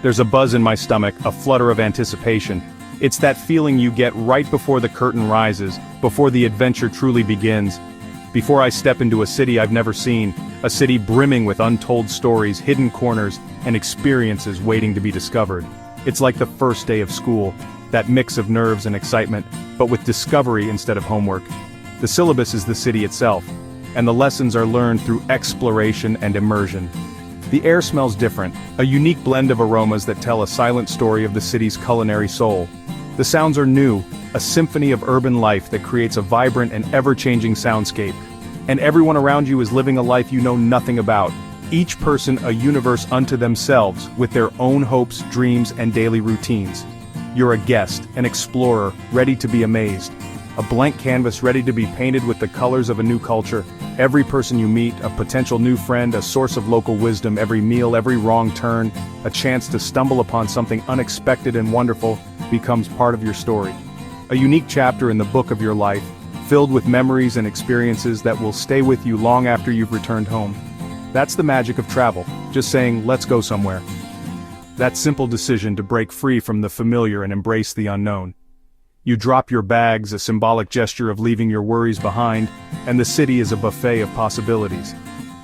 There's a buzz in my stomach, a flutter of anticipation. It's that feeling you get right before the curtain rises, before the adventure truly begins. Before I step into a city I've never seen, a city brimming with untold stories, hidden corners, and experiences waiting to be discovered. It's like the first day of school, that mix of nerves and excitement, but with discovery instead of homework. The syllabus is the city itself, and the lessons are learned through exploration and immersion. The air smells different, a unique blend of aromas that tell a silent story of the city's culinary soul. The sounds are new, a symphony of urban life that creates a vibrant and ever-changing soundscape. And everyone around you is living a life you know nothing about. Each person a universe unto themselves, with their own hopes, dreams, and daily routines. You're a guest, an explorer, ready to be amazed. A blank canvas ready to be painted with the colors of a new culture. Every person you meet, a potential new friend, a source of local wisdom, every meal, every wrong turn, a chance to stumble upon something unexpected and wonderful, becomes part of your story. A unique chapter in the book of your life, filled with memories and experiences that will stay with you long after you've returned home. That's the magic of travel, just saying, let's go somewhere. That simple decision to break free from the familiar and embrace the unknown. You drop your bags, a symbolic gesture of leaving your worries behind, and the city is a buffet of possibilities.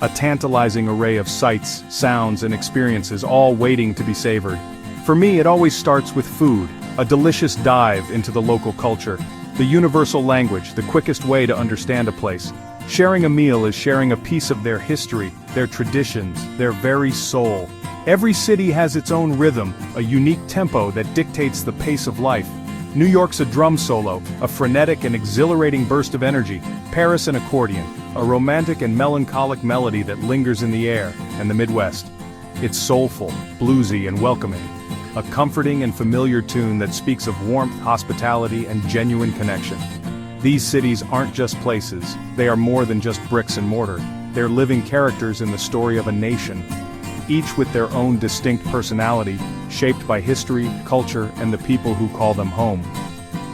A tantalizing array of sights, sounds, and experiences all waiting to be savored. For me, it always starts with food, a delicious dive into the local culture, the universal language, the quickest way to understand a place. Sharing a meal is sharing a piece of their history, their traditions, their very soul. Every city has its own rhythm, a unique tempo that dictates the pace of life. New York's a drum solo, a frenetic and exhilarating burst of energy. Paris an accordion, a romantic and melancholic melody that lingers in the air. And the Midwest. It's soulful, bluesy, and welcoming. A comforting and familiar tune that speaks of warmth, hospitality, and genuine connection. These cities aren't just places, they are more than just bricks and mortar. They're living characters in the story of a nation. Each with their own distinct personality, shaped by history, culture, and the people who call them home.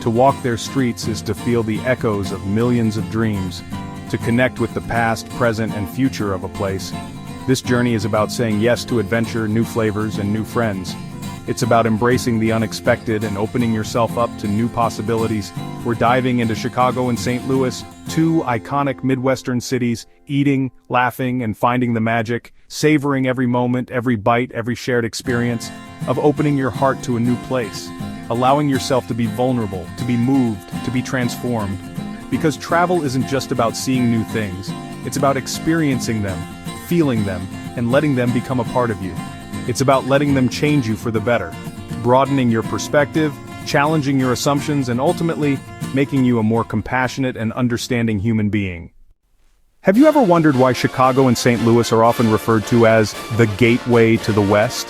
To walk their streets is to feel the echoes of millions of dreams, to connect with the past, present, and future of a place. This journey is about saying yes to adventure, new flavors, and new friends. It's about embracing the unexpected and opening yourself up to new possibilities. We're diving into Chicago and St. Louis, two iconic Midwestern cities, eating, laughing, and finding the magic, savoring every moment, every bite, every shared experience, of opening your heart to a new place, allowing yourself to be vulnerable, to be moved, to be transformed. Because travel isn't just about seeing new things, it's about experiencing them, feeling them, and letting them become a part of you. It's about letting them change you for the better, broadening your perspective, challenging your assumptions, and ultimately, making you a more compassionate and understanding human being. Have you ever wondered why Chicago and St. Louis are often referred to as the gateway to the West?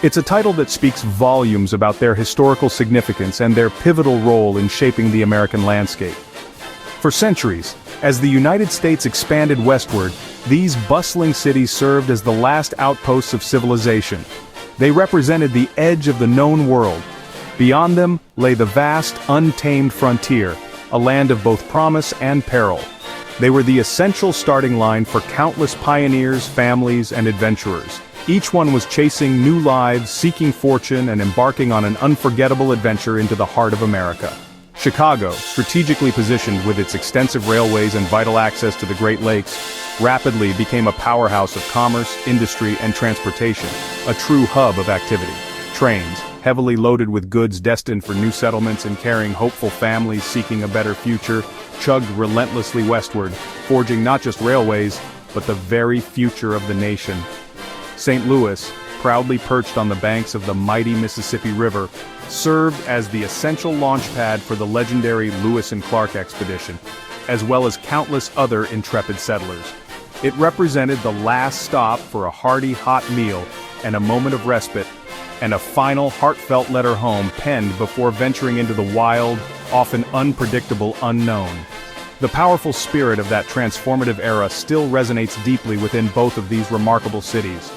It's a title that speaks volumes about their historical significance and their pivotal role in shaping the American landscape. For centuries, as the United States expanded westward, these bustling cities served as the last outposts of civilization. They represented the edge of the known world. Beyond them lay the vast, untamed frontier, a land of both promise and peril. They were the essential starting line for countless pioneers, families, and adventurers. Each one was chasing new lives, seeking fortune, and embarking on an unforgettable adventure into the heart of America. Chicago, strategically positioned with its extensive railways and vital access to the Great Lakes, rapidly became a powerhouse of commerce, industry, and transportation, a true hub of activity. Trains, heavily loaded with goods destined for new settlements and carrying hopeful families seeking a better future, chugged relentlessly westward, forging not just railways, but the very future of the nation. St. Louis, proudly perched on the banks of the mighty Mississippi River, served as the essential launch pad for the legendary Lewis and Clark expedition, as well as countless other intrepid settlers. It represented the last stop for a hearty hot meal and a moment of respite, and a final heartfelt letter home penned before venturing into the wild, often unpredictable unknown. The powerful spirit of that transformative era still resonates deeply within both of these remarkable cities.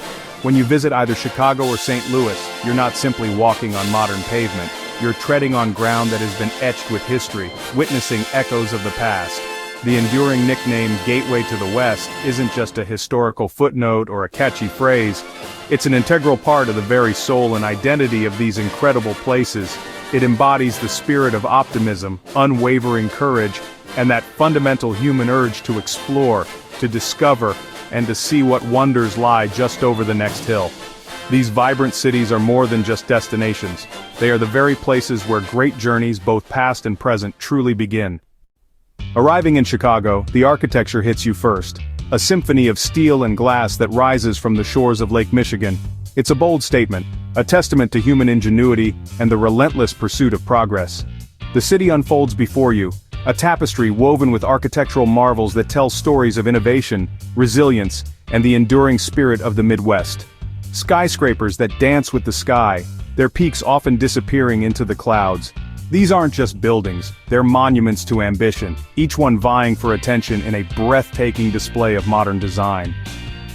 When you visit either Chicago or St. Louis, you're not simply walking on modern pavement, you're treading on ground that has been etched with history, witnessing echoes of the past. The enduring nickname Gateway to the West isn't just a historical footnote or a catchy phrase. It's an integral part of the very soul and identity of these incredible places. It embodies the spirit of optimism, unwavering courage, and that fundamental human urge to explore, to discover, and to see what wonders lie just over the next hill. These vibrant cities are more than just destinations. They are the very places where great journeys, both past and present, truly begin. Arriving in Chicago, the architecture hits you first. A symphony of steel and glass that rises from the shores of Lake Michigan. It's a bold statement, a testament to human ingenuity and the relentless pursuit of progress. The city unfolds before you, a tapestry woven with architectural marvels that tell stories of innovation, resilience, and the enduring spirit of the Midwest. Skyscrapers that dance with the sky, their peaks often disappearing into the clouds. These aren't just buildings, they're monuments to ambition, each one vying for attention in a breathtaking display of modern design.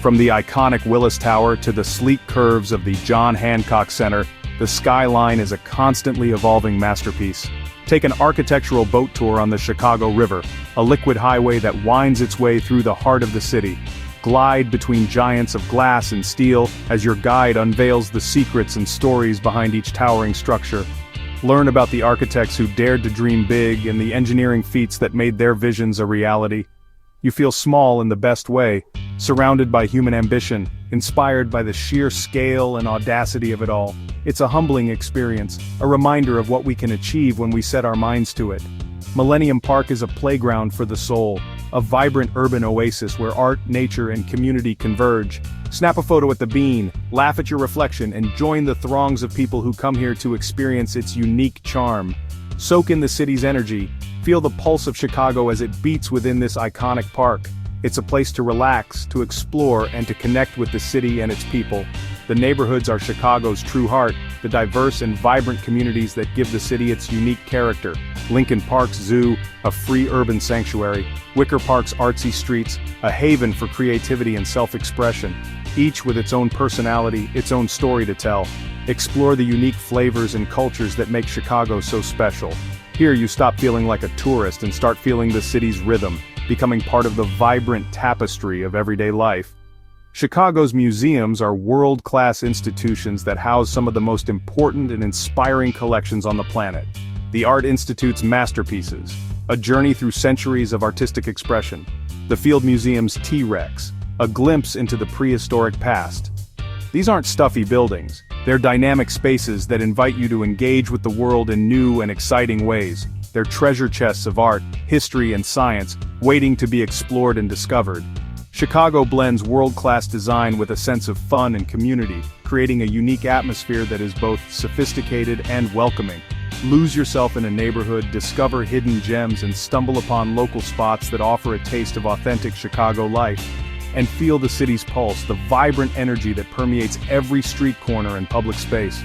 From the iconic Willis Tower to the sleek curves of the John Hancock Center, the skyline is a constantly evolving masterpiece. Take an architectural boat tour on the Chicago River, a liquid highway that winds its way through the heart of the city. Glide between giants of glass and steel as your guide unveils the secrets and stories behind each towering structure. Learn about the architects who dared to dream big and the engineering feats that made their visions a reality. You feel small in the best way, surrounded by human ambition, inspired by the sheer scale and audacity of it all. It's a humbling experience, a reminder of what we can achieve when we set our minds to it. Millennium Park is a playground for the soul, a vibrant urban oasis where art, nature, and community converge. Snap a photo at the Bean, laugh at your reflection, and join the throngs of people who come here to experience its unique charm. Soak in the city's energy, feel the pulse of Chicago as it beats within this iconic park. It's a place to relax, to explore, and to connect with the city and its people. The neighborhoods are Chicago's true heart, the diverse and vibrant communities that give the city its unique character. Lincoln Park's zoo, a free urban sanctuary. Wicker Park's artsy streets, a haven for creativity and self-expression. Each with its own personality, its own story to tell. Explore the unique flavors and cultures that make Chicago so special. Here you stop feeling like a tourist and start feeling the city's rhythm, becoming part of the vibrant tapestry of everyday life. Chicago's museums are world-class institutions that house some of the most important and inspiring collections on the planet. The Art Institute's masterpieces, a journey through centuries of artistic expression. The Field Museum's T-Rex, a glimpse into the prehistoric past. These aren't stuffy buildings, they're dynamic spaces that invite you to engage with the world in new and exciting ways. They're treasure chests of art, history, and science, waiting to be explored and discovered. Chicago blends world-class design with a sense of fun and community, creating a unique atmosphere that is both sophisticated and welcoming. Lose yourself in a neighborhood, discover hidden gems, and stumble upon local spots that offer a taste of authentic Chicago life. And feel the city's pulse, the vibrant energy that permeates every street corner and public space.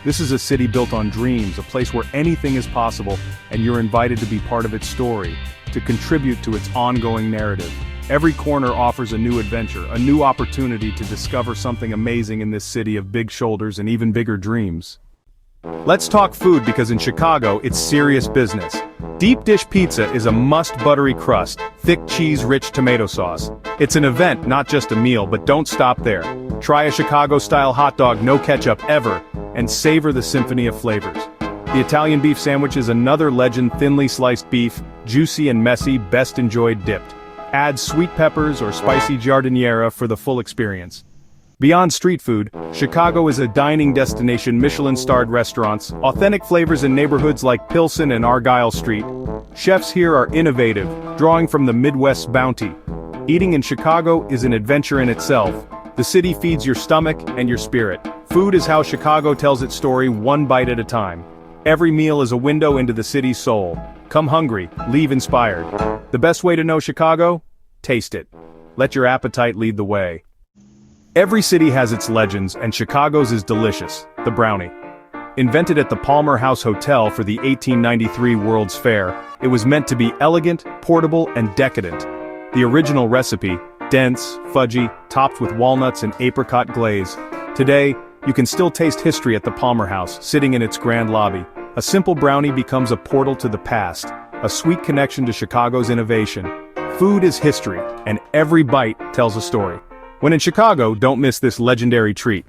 This is a city built on dreams, a place where anything is possible, and you're invited to be part of its story, to contribute to its ongoing narrative. Every corner offers a new adventure, a new opportunity to discover something amazing in this city of big shoulders and even bigger dreams. Let's talk food, because in Chicago, it's serious business. Deep dish pizza is a must. Buttery crust, thick cheese-rich tomato sauce. It's an event, not just a meal, but don't stop there. Try a Chicago-style hot dog, no ketchup ever, and savor the symphony of flavors. The Italian beef sandwich is another legend. Thinly sliced beef, juicy and messy, best enjoyed dipped. Add sweet peppers or spicy giardiniera for the full experience. Beyond street food, Chicago is a dining destination. Michelin-starred restaurants, authentic flavors in neighborhoods like Pilsen and Argyle Street. Chefs here are innovative, drawing from the Midwest's bounty. Eating in Chicago is an adventure in itself. The city feeds your stomach and your spirit. Food is how Chicago tells its story, one bite at a time. Every meal is a window into the city's soul. Come hungry, leave inspired. The best way to know Chicago? Taste it. Let your appetite lead the way. Every city has its legends, and Chicago's is delicious, the brownie. Invented at the Palmer House Hotel for the 1893 World's Fair, it was meant to be elegant, portable, and decadent. The original recipe, dense, fudgy, topped with walnuts and apricot glaze. Today, you can still taste history at the Palmer House, sitting in its grand lobby. A simple brownie becomes a portal to the past, a sweet connection to Chicago's innovation. Food is history, and every bite tells a story. When in Chicago, don't miss this legendary treat.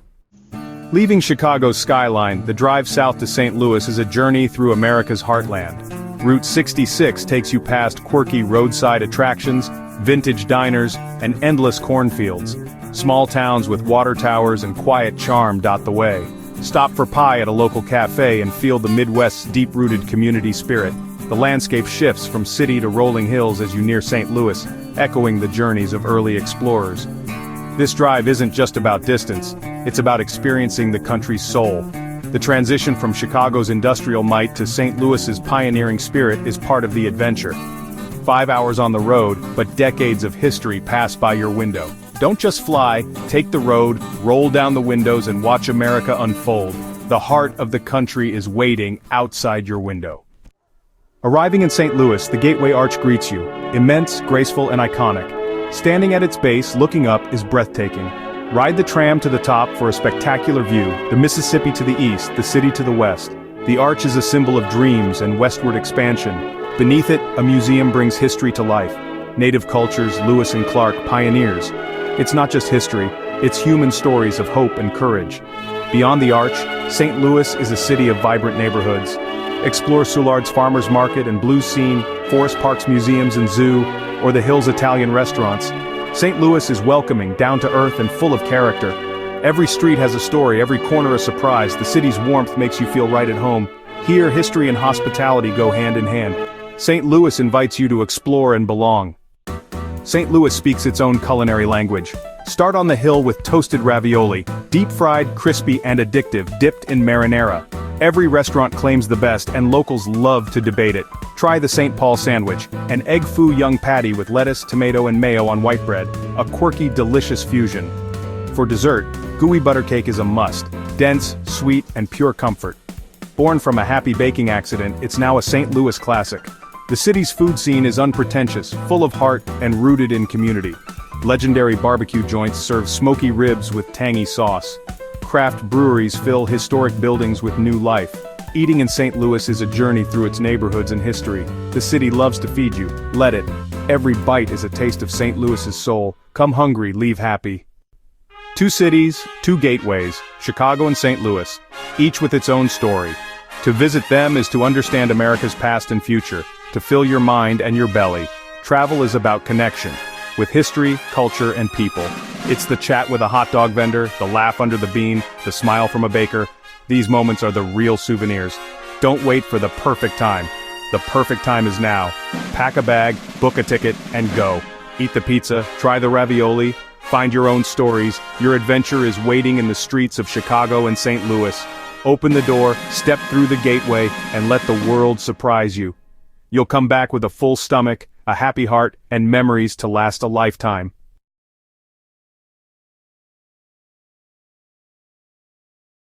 Leaving Chicago's skyline, the drive south to St. Louis is a journey through America's heartland. Route 66 takes you past quirky roadside attractions, vintage diners, and endless cornfields. Small towns with water towers and quiet charm dot the way. Stop for pie at a local cafe and feel the Midwest's deep-rooted community spirit. The landscape shifts from city to rolling hills as you near St. Louis, echoing the journeys of early explorers. This drive isn't just about distance, it's about experiencing the country's soul. The transition from Chicago's industrial might to St. Louis's pioneering spirit is part of the adventure. 5 hours on the road, but decades of history pass by your window. Don't just fly, take the road, roll down the windows and watch America unfold. The heart of the country is waiting outside your window. Arriving in St. Louis, the Gateway Arch greets you, immense, graceful, and iconic. Standing at its base, looking up, is breathtaking. Ride the tram to the top for a spectacular view, the Mississippi to the east, the city to the west. The arch is a symbol of dreams and westward expansion. Beneath it, a museum brings history to life. Native cultures, Lewis and Clark, pioneers. It's not just history, it's human stories of hope and courage. Beyond the arch, St. Louis is a city of vibrant neighborhoods. Explore Soulard's Farmers Market and Blues Scene, Forest Park's museums and zoo, or the Hills Italian restaurants. St. Louis is welcoming, down-to-earth, and full of character. Every street has a story, every corner a surprise. The city's warmth makes you feel right at home. Here, history and hospitality go hand in hand. St. Louis invites you to explore and belong. St. Louis speaks its own culinary language. Start on the hill with toasted ravioli, deep-fried, crispy, and addictive, dipped in marinara. Every restaurant claims the best, and locals love to debate it. Try the St. Paul sandwich, an egg foo young patty with lettuce, tomato, and mayo on white bread, a quirky, delicious fusion. For dessert, gooey butter cake is a must, dense, sweet, and pure comfort. Born from a happy baking accident, it's now a St. Louis classic. The city's food scene is unpretentious, full of heart, and rooted in community. Legendary barbecue joints serve smoky ribs with tangy sauce. Craft breweries fill historic buildings with new life. Eating in St. Louis is a journey through its neighborhoods and history. The city loves to feed you. Let it. Every bite is a taste of St. Louis's soul. Come hungry, leave happy. Two cities, two gateways, Chicago and St. Louis, each with its own story. To visit them is to understand America's past and future, to fill your mind and your belly. Travel is about connection, with history, culture, and people. It's the chat with a hot dog vendor, the laugh under the bean, the smile from a baker. These moments are the real souvenirs. Don't wait for the perfect time. The perfect time is now. Pack a bag, book a ticket, and go. Eat the pizza, try the ravioli, find your own stories. Your adventure is waiting in the streets of Chicago and St. Louis. Open the door, step through the gateway, and let the world surprise you. You'll come back with a full stomach, a happy heart, and memories to last a lifetime.